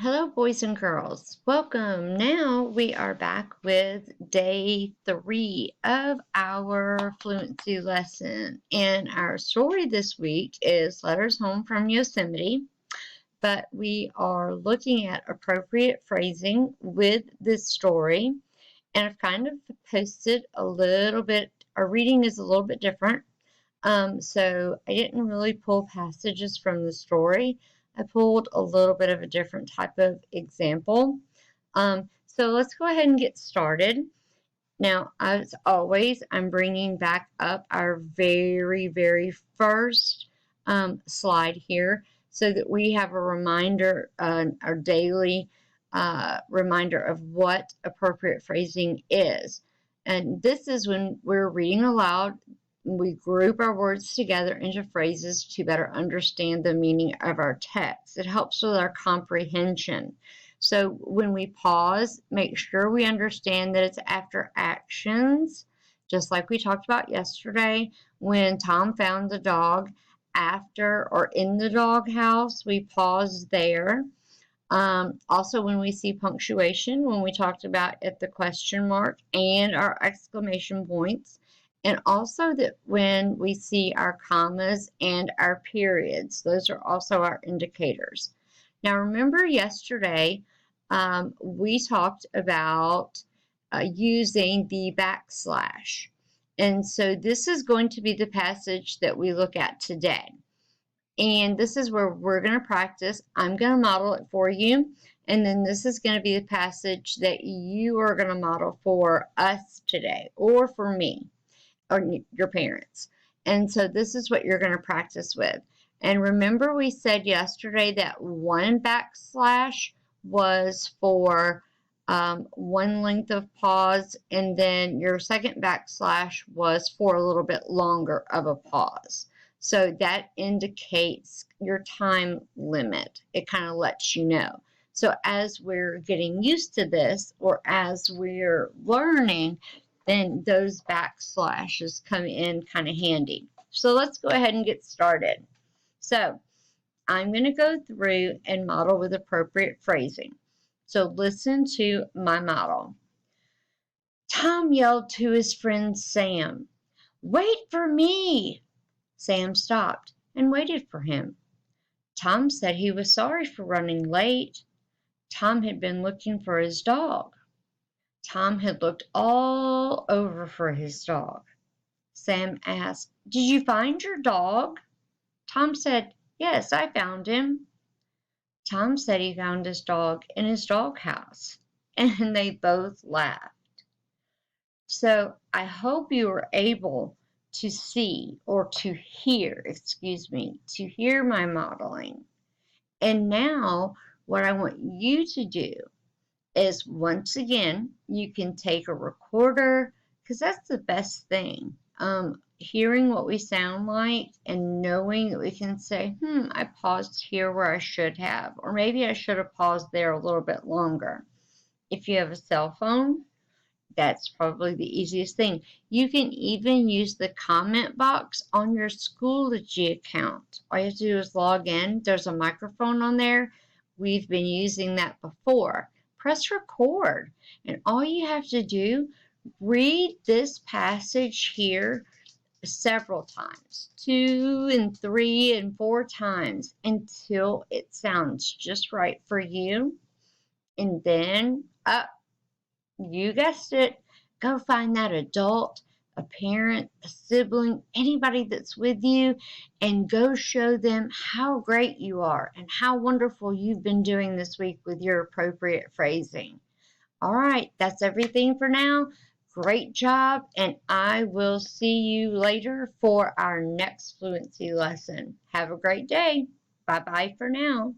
Hello, boys and girls. Welcome. Now we are back with day 3 of our fluency lesson. And our story this week is Letters Home from Yosemite. But we are looking at appropriate phrasing with this story. And I've kind of posted a little bit, our reading is a little bit different. So I didn't really pull passages from the story. I pulled a little bit of a different type of example. So let's go ahead and get started. Now, as always, I'm bringing back up our very first slide here so that we have a reminder, our daily reminder of what appropriate phrasing is. And this is when we're reading aloud. We group our words together into phrases to better understand the meaning of our text. It helps with our comprehension. So when we pause, make sure we understand that it's after actions, just like we talked about yesterday when Tom found the dog after or in the doghouse. We pause there. Also, when we see punctuation, when we talked about at the question mark and our exclamation points, and also that when we see our commas and our periods, those are also our indicators. Now, remember yesterday, we talked about using the backslash. And so this is going to be the passage that we look at today. And this is where we're going to practice. I'm going to model it for you. And then this is going to be the passage that you are going to model for us today or for me or your parents. And so this is what you're going to practice with. And remember we said yesterday that one backslash was for one length of pause, and then your second backslash was for a little bit longer of a pause. So that indicates your time limit. It kind of lets you know. So as we're getting used to this, or as we're learning, then those backslashes come in kind of handy. So let's go ahead and get started. So I'm going to go through and model with appropriate phrasing. So listen to my model. Tom yelled to his friend Sam, "Wait for me!" Sam stopped and waited for him. Tom said he was sorry for running late. Tom had been looking for his dog. Tom had looked all over for his dog. Sam asked, "Did you find your dog?" Tom said, "Yes, I found him." Tom said he found his dog in his doghouse, and they both laughed. So I hope you were able to see or to hear my modeling. And now what I want you to do is, once again, you can take a recorder, because that's the best thing. Hearing what we sound like and knowing that we can say, I paused here where I should have, or maybe I should have paused there a little bit longer. If you have a cell phone, that's probably the easiest thing. You can even use the comment box on your Schoology account. All you have to do is log in. There's a microphone on there. We've been using that before. Press record, and all you have to do, read this passage here several times, 2 and 3 and 4 times, until it sounds just right for you. And then you guessed it, go find that adult, a parent, a sibling, anybody that's with you, and go show them how great you are and how wonderful you've been doing this week with your appropriate phrasing. All right, that's everything for now. Great job, and I will see you later for our next fluency lesson. Have a great day. Bye-bye for now.